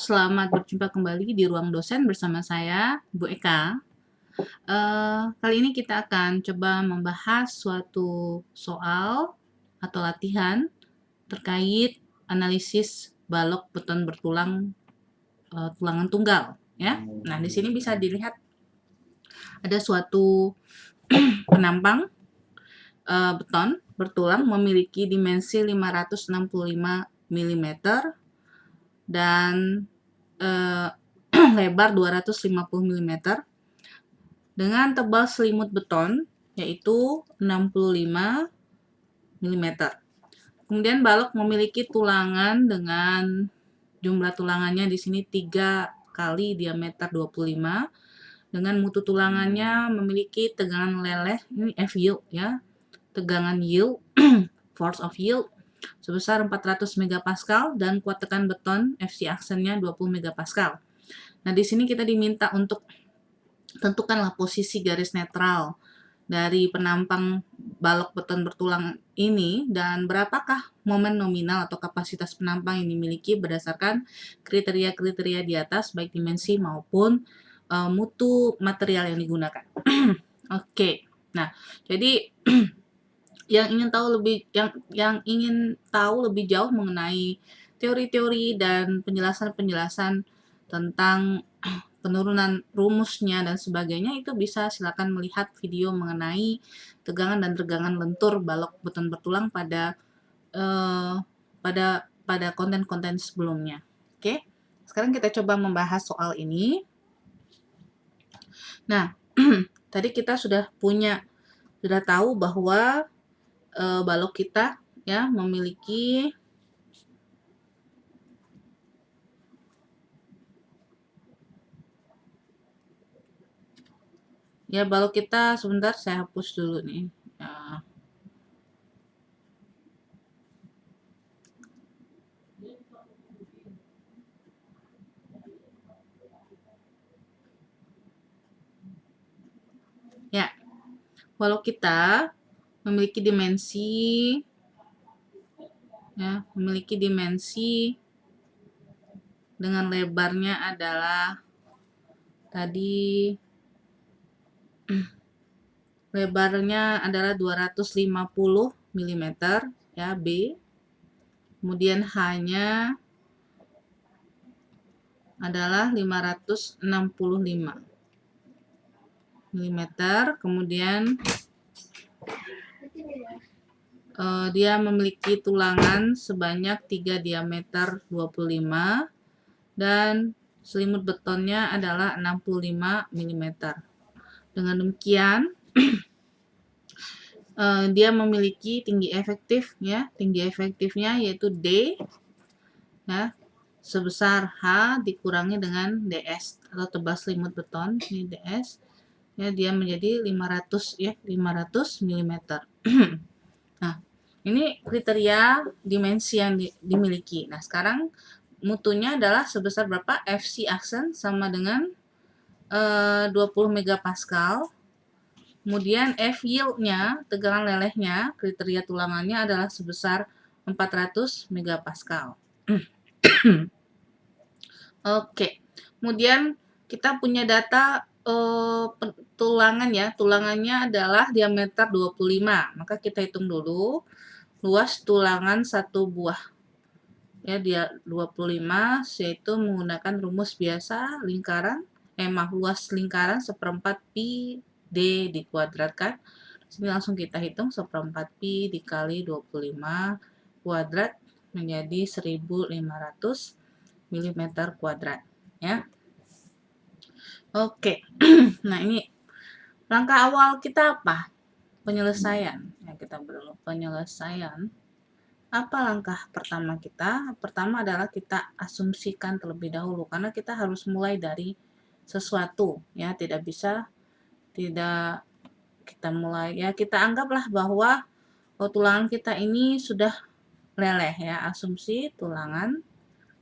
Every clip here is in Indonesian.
selamat berjumpa kembali di ruang dosen bersama saya, Bu Eka. Kali ini kita akan coba membahas suatu soal atau latihan terkait analisis balok beton bertulang tulangan tunggal. Ya, nah di sini bisa dilihat ada suatu penampang beton bertulang memiliki dimensi 565 mm dan lebar 250 mm dengan tebal selimut beton yaitu 65 mm. Kemudian balok memiliki tulangan dengan jumlah tulangannya di sini 3 kali diameter 25 dengan mutu tulangannya memiliki tegangan leleh ini F yield ya. Tegangan yield force of yield sebesar 400 megapascal dan kuat tekan beton FC aksennya 20 megapascal. Nah, di sini kita diminta untuk tentukanlah posisi garis netral dari penampang balok beton bertulang ini dan berapakah momen nominal atau kapasitas penampang yang dimiliki berdasarkan kriteria-kriteria di atas baik dimensi maupun mutu material yang digunakan. Oke. Nah, jadi yang ingin tahu lebih jauh mengenai teori-teori dan penjelasan-penjelasan tentang penurunan rumusnya dan sebagainya itu bisa silakan melihat video mengenai tegangan dan regangan lentur balok beton bertulang pada konten-konten sebelumnya. Oke. Sekarang kita coba membahas soal ini. Nah, tadi kita sudah tahu bahwa balok kita ya memiliki balok kita sebentar saya hapus dulu nih. Ya, balok kita memiliki dimensi dengan lebarnya adalah tadi lebarnya adalah 250 mm ya B. Kemudian H-nya adalah 565 mm. Kemudian dia memiliki tulangan sebanyak 3 diameter 25 dan selimut betonnya adalah 65 mm. Dengan demikian dia memiliki tinggi efektifnya yaitu D ya sebesar H dikurangi dengan DS atau tebal selimut beton ini DS ya dia menjadi 500 mm. Nah, ini kriteria dimensi yang dimiliki. Nah, sekarang mutunya adalah sebesar berapa? FC aksen sama dengan 20 megapascal. Kemudian F yield-nya, tegangan lelehnya, kriteria tulangannya adalah sebesar 400 megapascal. Oke. Kemudian kita punya data tulangan ya. Tulangannya adalah diameter 25. Maka kita hitung dulu luas tulangan satu buah. Ya, dia 25 yaitu menggunakan rumus biasa lingkaran luas lingkaran 1/4 pi D dikuadratkan. Sini langsung kita hitung 1/4 pi dikali 25 kuadrat menjadi 1500 mm kuadrat ya. Oke. Nah, ini langkah awal kita apa? Penyelesaian. Ya, kita berlalu penyelesaian. Apa langkah pertama kita? Pertama adalah kita asumsikan terlebih dahulu karena kita harus mulai dari sesuatu ya, tidak kita mulai ya kita anggaplah bahwa tulangan kita ini sudah leleh ya, asumsi tulangan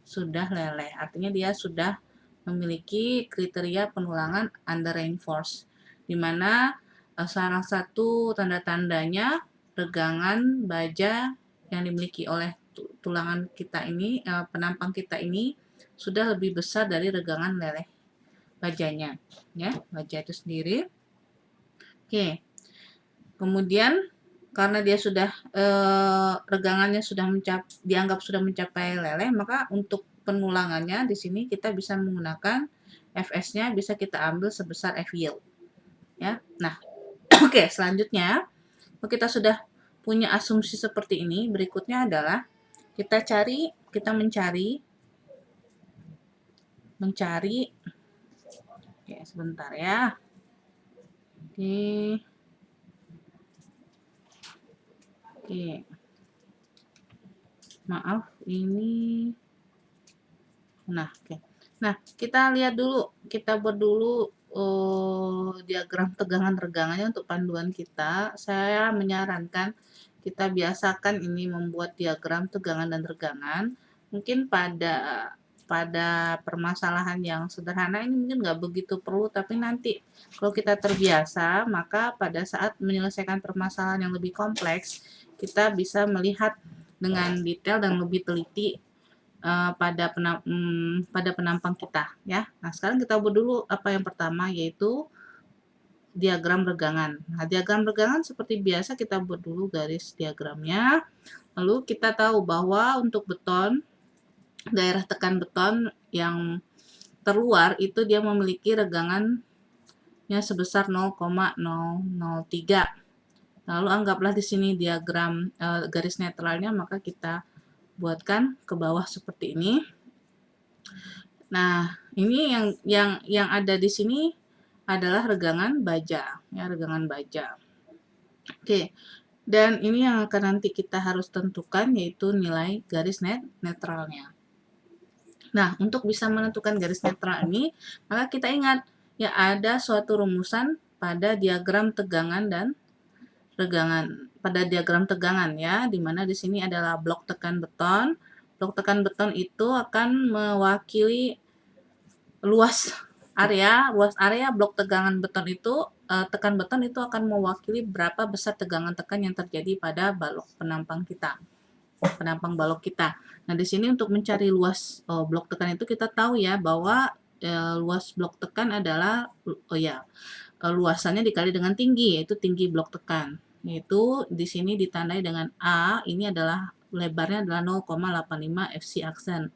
sudah leleh artinya dia sudah memiliki kriteria penulangan under reinforced di mana salah satu tanda-tandanya regangan baja yang dimiliki oleh tulangan kita ini penampang kita ini sudah lebih besar dari regangan leleh bajanya, ya, baja itu sendiri. Oke, kemudian karena dia sudah regangannya sudah dianggap sudah mencapai leleh, maka untuk penulangannya di sini kita bisa menggunakan Fs-nya bisa kita ambil sebesar F yield, ya. Nah, oke, selanjutnya kalau kita sudah punya asumsi seperti ini, berikutnya adalah kita mencari, oke, sebentar ya. Oke. Oke. Maaf, ini. Nah, oke. Nah, kita lihat dulu, kita buat dulu diagram tegangan-regangannya untuk panduan kita. Saya menyarankan kita biasakan ini membuat diagram tegangan dan regangan. Mungkin pada permasalahan yang sederhana ini mungkin nggak begitu perlu, tapi nanti kalau kita terbiasa, maka pada saat menyelesaikan permasalahan yang lebih kompleks, kita bisa melihat dengan detail dan lebih teliti pada penampang kita, ya. Nah, sekarang kita buat dulu apa yang pertama, yaitu diagram regangan. Nah, diagram regangan seperti biasa kita buat dulu garis diagramnya. Lalu kita tahu bahwa untuk beton, daerah tekan beton yang terluar itu dia memiliki regangannya sebesar 0,003. Lalu anggaplah di sini diagram garis netralnya, maka kita buatkan ke bawah seperti ini. Nah, ini yang ada di sini adalah regangan baja, ya, regangan baja. Oke. Dan ini yang akan nanti kita harus tentukan, yaitu nilai garis netralnya. Nah, untuk bisa menentukan garis netral ini, maka kita ingat ya ada suatu rumusan pada diagram tegangan dan regangan. Pada diagram tegangan ya, di mana di sini adalah blok tekan beton. Blok tekan beton itu akan mewakili luas area blok tegangan beton itu, tekan beton itu akan mewakili berapa besar tegangan tekan yang terjadi pada balok penampang kita, penampang balok kita. Nah, di sini untuk mencari luas blok tekan itu kita tahu ya bahwa luas blok tekan adalah luasannya dikali dengan tinggi, yaitu tinggi blok tekan. Yaitu di sini ditandai dengan A, ini adalah lebarnya adalah 0,85 FC aksen.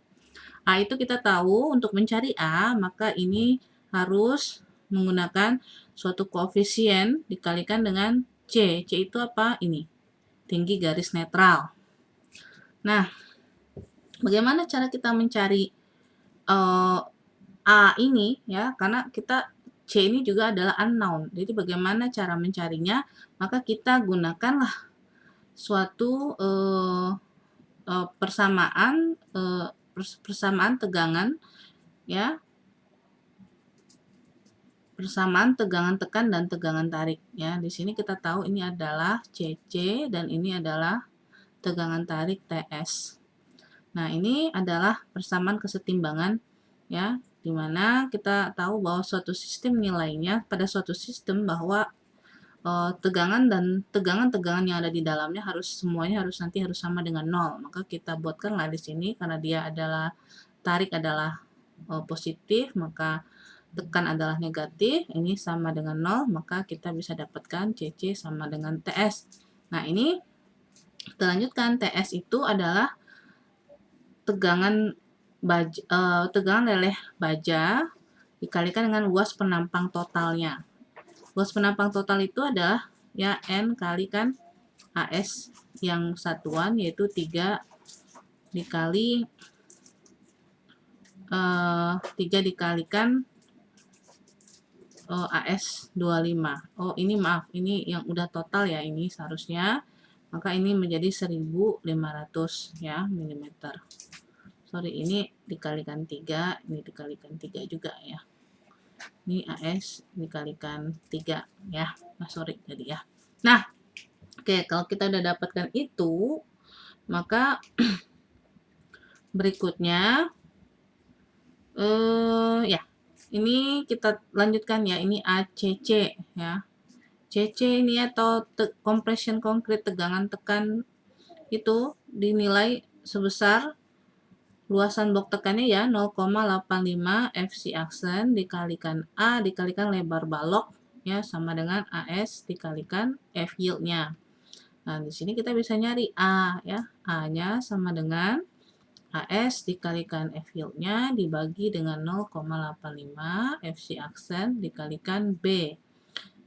A itu kita tahu untuk mencari A, maka ini harus menggunakan suatu koefisien dikalikan dengan C. C itu apa? Ini, tinggi garis netral. Nah, bagaimana cara kita mencari A ini ya? Karena C ini juga adalah unknown. Jadi bagaimana cara mencarinya? Maka kita gunakanlah suatu persamaan tegangan ya, persamaan tegangan tekan dan tegangan tarik ya. Di sini kita tahu ini adalah CC dan ini adalah tegangan tarik TS. Nah, ini adalah persamaan kesetimbangan ya, di mana kita tahu bahwa suatu sistem nilainya pada suatu sistem bahwa tegangan-tegangan yang ada di dalamnya semuanya harus sama dengan 0. Maka kita buatkanlah di sini karena dia adalah tarik adalah positif, maka tekan adalah negatif, ini sama dengan 0, maka kita bisa dapatkan CC sama dengan TS. Nah, ini kita lanjutkan, TS itu adalah tegangan leleh baja dikalikan dengan luas penampang totalnya. Luas penampang total itu adalah ya N kalikan AS yang satuan, yaitu 3 dikalikan AS 25. Oh, ini maaf, ini yang udah total ya, ini seharusnya. Maka ini menjadi 1500 ya milimeter. Sorry, ini dikalikan 3, ini dikalikan 3 juga ya. Ini AS dikalikan 3 ya. Nah, sorry tadi ya. Nah, oke, kalau kita udah dapatkan itu, maka berikutnya ya, ini kita lanjutkan ya. Ini ACC ya. CC ini atau compression concrete tegangan tekan itu dinilai sebesar luasan blok tekannya ya 0,85 FC aksen dikalikan A dikalikan lebar balok ya sama dengan AS dikalikan F yieldnya. Nah, di sini kita bisa nyari A ya. A-nya sama dengan AS dikalikan F yieldnya dibagi dengan 0,85 FC aksen dikalikan B.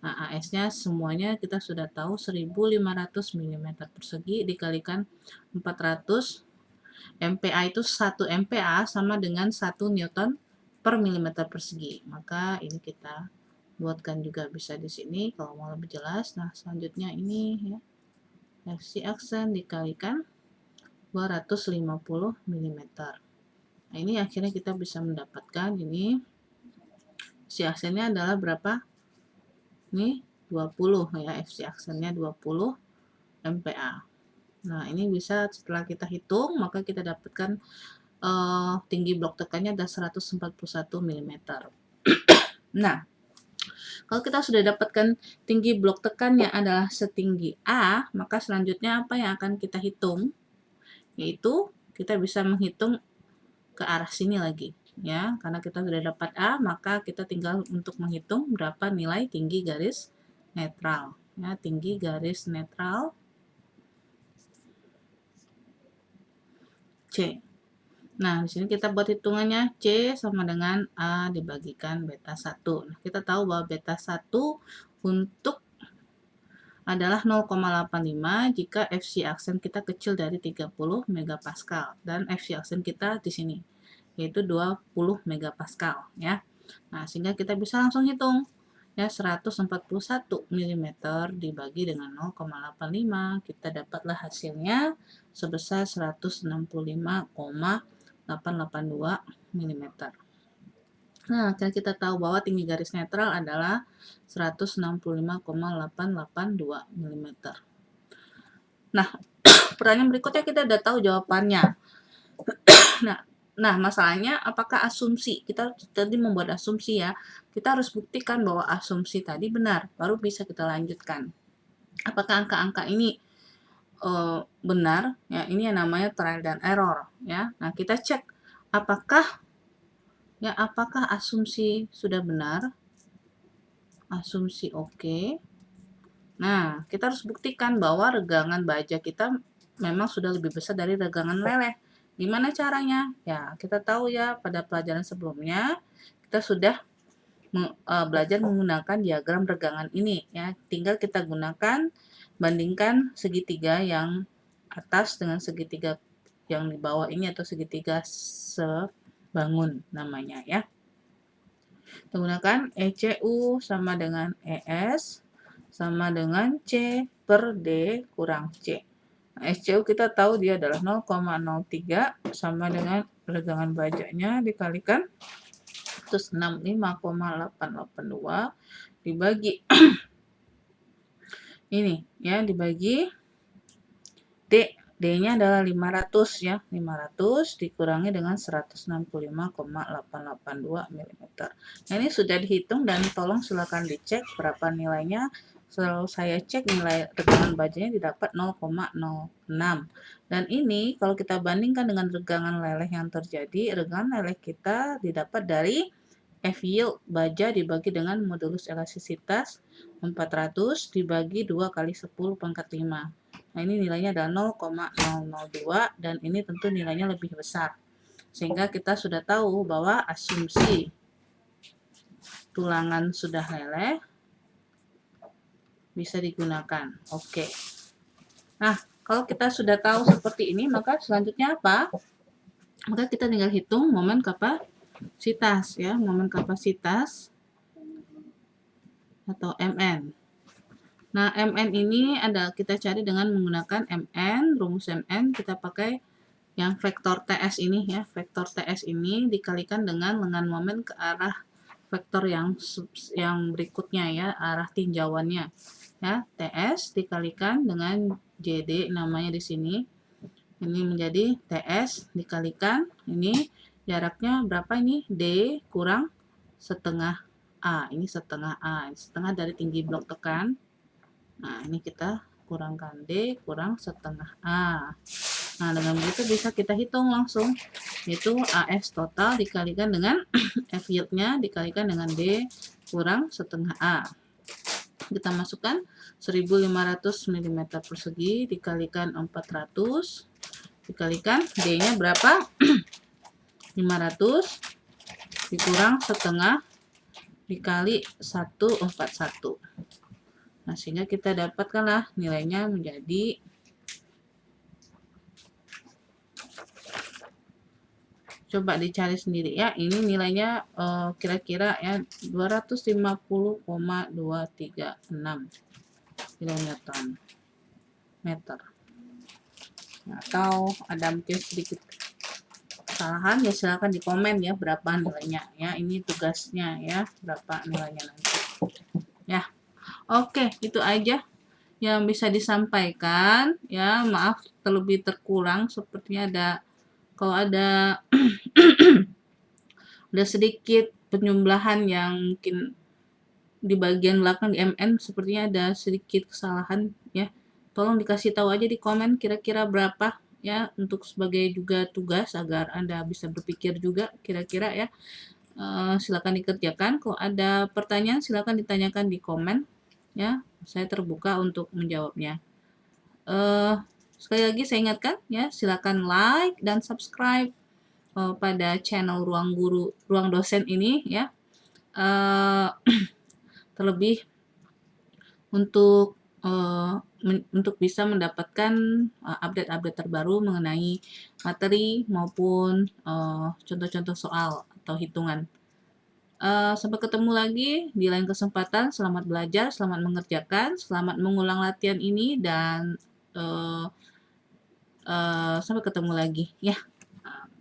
Nah, AS-nya semuanya kita sudah tahu 1500 mm persegi dikalikan 400 MPa itu 1 MPa sama dengan 1 Newton per milimeter persegi. Maka ini kita buatkan juga bisa di sini kalau mau lebih jelas. Nah, selanjutnya ini ya. FC aksen dikalikan 250 mm. Nah, ini akhirnya kita bisa mendapatkan ini FC aksennya adalah berapa? Ini 20 ya, FC aksennya 20 MPa. Nah, ini bisa setelah kita hitung, maka kita dapatkan tinggi blok tekannya ada 141 mm. Nah, kalau kita sudah dapatkan tinggi blok tekannya adalah setinggi A, maka selanjutnya apa yang akan kita hitung? Yaitu kita bisa menghitung ke arah sini lagi. Ya, karena kita sudah dapat A, maka kita tinggal untuk menghitung berapa nilai tinggi garis netral. Ya, tinggi garis netral C. Nah, di sini kita buat hitungannya C sama dengan A dibagikan beta 1. Nah, kita tahu bahwa beta 1 untuk adalah 0,85 jika FC aksen kita kecil dari 30 megapascal dan FC aksen kita di sini yaitu 20 megapascal ya. Nah, sehingga kita bisa langsung hitung ya 141 mm dibagi dengan 0,85 kita dapatlah hasilnya sebesar 165,882 mm. Nah, kita tahu bahwa tinggi garis netral adalah 165,882 mm. Nah, pertanyaan berikutnya kita udah tahu jawabannya. Nah, masalahnya apakah asumsi? Kita tadi membuat asumsi ya. Kita harus buktikan bahwa asumsi tadi benar, baru bisa kita lanjutkan. Apakah angka-angka ini benar? Ya, ini yang namanya trial dan error ya. Nah, kita cek apakah asumsi sudah benar? Asumsi oke. Nah, kita harus buktikan bahwa regangan baja kita memang sudah lebih besar dari regangan leleh. Gimana caranya? Ya, kita tahu ya pada pelajaran sebelumnya kita sudah belajar menggunakan diagram regangan ini ya. Tinggal kita gunakan bandingkan segitiga yang atas dengan segitiga yang di bawah ini atau segitiga sebangun namanya ya. Kita gunakan ECU sama dengan ES sama dengan C per D kurang C. Nah, SCU kita tahu dia adalah 0,03 sama dengan regangan bajanya dikalikan 165,882 dibagi ini ya dibagi D. D-nya adalah 500 ya. 500 dikurangi dengan 165,882 mm. Nah, ini sudah dihitung dan tolong silakan dicek berapa nilainya. Selalu saya cek nilai regangan bajanya didapat 0,06. Dan ini kalau kita bandingkan dengan regangan leleh yang terjadi, regangan leleh kita didapat dari F yield baja dibagi dengan modulus elastisitas 400 dibagi 2 kali 10 pangkat 5. Nah, ini nilainya adalah 0,002 dan ini tentu nilainya lebih besar. Sehingga kita sudah tahu bahwa asumsi tulangan sudah leleh bisa digunakan. Oke. Nah, kalau kita sudah tahu seperti ini, maka selanjutnya apa? Maka kita tinggal hitung momen kapasitas ya, momen kapasitas atau MN. Nah, MN ini kita cari dengan menggunakan MN, rumus MN kita pakai yang vektor TS ini ya. Vektor TS ini dikalikan dengan lengan momen ke arah vektor yang berikutnya ya, arah tinjauannya. Ya, TS dikalikan dengan JD namanya di sini. Ini menjadi TS dikalikan ini jaraknya berapa ini? D kurang setengah A. Ini setengah A, setengah dari tinggi blok tekan. Nah, ini kita kurangkan D kurang setengah A. Nah, dengan begitu bisa kita hitung langsung, yaitu AS total dikalikan dengan F yield-nya dikalikan dengan D kurang setengah A. Kita masukkan 1500 mm persegi dikalikan 400 dikalikan D-nya berapa? 500 dikurang setengah dikali 141. Nah, sehingga kita dapatkanlah nilainya menjadi coba dicari sendiri ya. Ini nilainya kira-kira ya 250,236 kilonewton meter. Nah, atau ada mungkin sedikit kesalahan ya silahkan di komen ya berapa nilainya ya. Ini tugasnya ya, berapa nilainya nanti. Ya. Oke, itu aja yang bisa disampaikan ya. Maaf terlebih terkurang, sepertinya kalau ada ada sedikit penjumlahan yang mungkin di bagian belakang di MN sepertinya ada sedikit kesalahan ya. Tolong dikasih tahu aja di komen kira-kira berapa ya, untuk sebagai juga tugas agar Anda bisa berpikir juga kira-kira ya. Silakan dikerjakan. Kalau ada pertanyaan silakan ditanyakan di komen ya. Saya terbuka untuk menjawabnya. Sekali lagi saya ingatkan ya, silakan like dan subscribe pada channel Ruang Dosen ini ya. Terlebih untuk bisa mendapatkan update-update terbaru mengenai materi maupun contoh-contoh soal atau hitungan. Sampai ketemu lagi di lain kesempatan. Selamat belajar, selamat mengerjakan, selamat mengulang latihan ini, dan sampai ketemu lagi ya.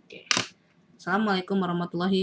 Oke. Assalamualaikum warahmatullahi wabarakatuh.